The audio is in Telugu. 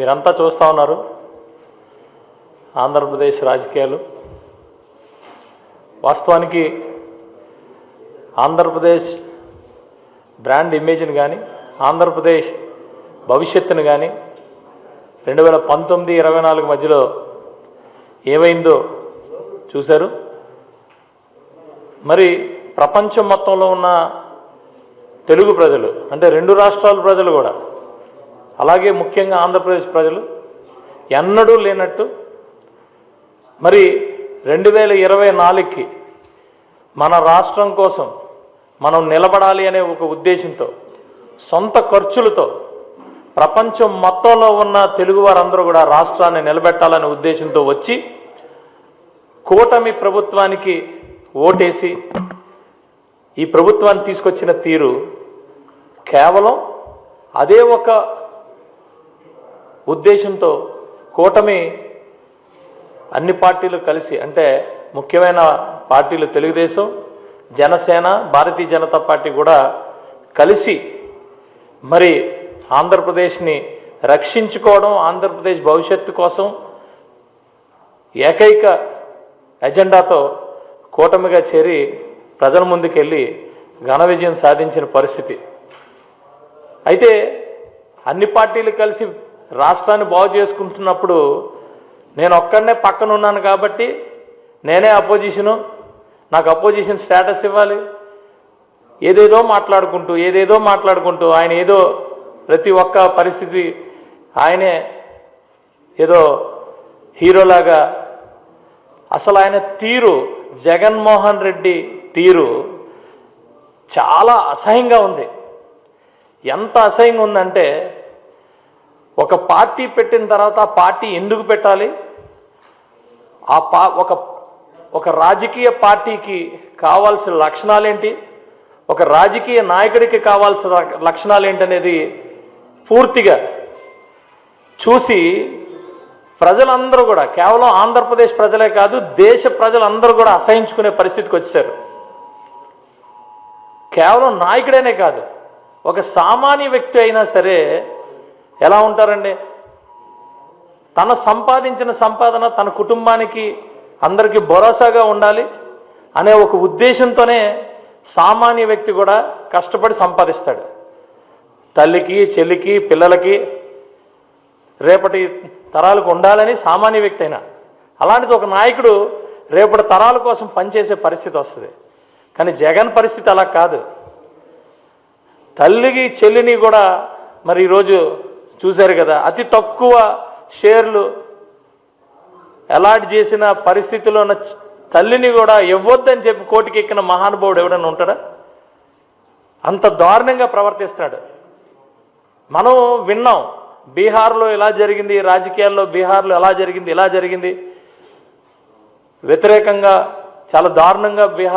మీరంతా చూస్తూ ఉన్నారు ఆంధ్రప్రదేశ్ రాజకీయాలు. వాస్తవానికి ఆంధ్రప్రదేశ్ బ్రాండ్ ఇమేజ్ని కానీ ఆంధ్రప్రదేశ్ భవిష్యత్తును కానీ 2019-24 మధ్యలో ఏమైందో చూశారు. మరి ప్రపంచం మొత్తంలో ఉన్న తెలుగు ప్రజలు అంటే 2 రాష్ట్రాల ప్రజలు కూడా, అలాగే ముఖ్యంగా ఆంధ్రప్రదేశ్ ప్రజలు ఎన్నడూ లేనట్టు మరి 2024కి మన రాష్ట్రం కోసం మనం నిలబడాలి అనే ఒక ఉద్దేశంతో సొంత ఖర్చులతో ప్రపంచం మొత్తంలో ఉన్న తెలుగు వారందరూ కూడా రాష్ట్రాన్ని నిలబెట్టాలనే ఉద్దేశంతో వచ్చి కూటమి ప్రభుత్వానికి ఓటేసి ఈ ప్రభుత్వాన్ని తీసుకొచ్చిన తీరు కేవలం అదే ఒక ఉద్దేశంతో కూటమి అన్ని పార్టీలు కలిసి, అంటే ముఖ్యమైన పార్టీలు తెలుగుదేశం, జనసేన, భారతీయ జనతా పార్టీ కూడా కలిసి మరి ఆంధ్రప్రదేశ్ని రక్షించుకోవడం, ఆంధ్రప్రదేశ్ భవిష్యత్తు కోసం ఏకైక ఎజెండాతో కూటమిగా చేరి ప్రజల ముందుకెళ్ళి ఘన విజయం సాధించిన పరిస్థితి. అయితే అన్ని పార్టీలు కలిసి రాష్ట్రాన్ని బాగు చేసుకుంటున్నప్పుడు నేను ఒక్కడనే పక్కన ఉన్నాను కాబట్టి నేనే అపోజిషను, నాకు అపోజిషన్ స్టేటస్ ఇవ్వాలి, ఏదేదో మాట్లాడుకుంటూ ఆయన ఏదో ప్రతి ఒక్క పరిస్థితి ఆయనే ఏదో హీరోలాగా, అసలు ఆయన తీరు, జగన్మోహన్ రెడ్డి తీరు చాలా అసహ్యంగా ఉంది. ఎంత అసహ్యంగా ఉందంటే, ఒక పార్టీ పెట్టిన తర్వాత ఆ పార్టీ ఎందుకు పెట్టాలి, ఒక రాజకీయ పార్టీకి కావాల్సిన లక్షణాలేంటి, ఒక రాజకీయ నాయకుడికి కావాల్సిన లక్షణాలేంటి అనేది పూర్తిగా చూసి ప్రజలందరూ కూడా, కేవలం ఆంధ్రప్రదేశ్ ప్రజలే కాదు దేశ ప్రజలందరూ కూడా అసహించుకునే పరిస్థితికి వచ్చారు. కేవలం నాయకుడేనే కాదు, ఒక సామాన్య వ్యక్తి అయినా సరే ఎలా ఉంటారండి, తన సంపాదించిన సంపాదన తన కుటుంబానికి అందరికీ భరోసాగా ఉండాలి అనే ఒక ఉద్దేశంతోనే సామాన్య వ్యక్తి కూడా కష్టపడి సంపాదిస్తాడు. తల్లికి, చెల్లికి, పిల్లలకి, రేపటి తరాలకు ఉండాలని సామాన్య వ్యక్తి అయినా, అలాంటిది ఒక నాయకుడు రేపటి తరాల కోసం పనిచేసే పరిస్థితి వస్తుంది. కానీ జగన్ పరిస్థితి అలా కాదు. తల్లికి, చెల్లిని కూడా మరి ఈరోజు చూశారు కదా, అతి తక్కువ షేర్లు అలాట్ చేసిన పరిస్థితిలో ఉన్న తల్లిని కూడా ఇవ్వొద్దని చెప్పి కోర్టుకి ఎక్కిన మహానుభావుడు ఎవడన్నా ఉంటాడా? అంత దారుణంగా ప్రవర్తిస్తున్నాడు. మనం విన్నాం బీహార్లో ఇలా జరిగింది, రాజకీయాల్లో బీహార్లో ఎలా జరిగింది, ఇలా జరిగింది, వ్యతిరేకంగా చాలా దారుణంగా బీహార్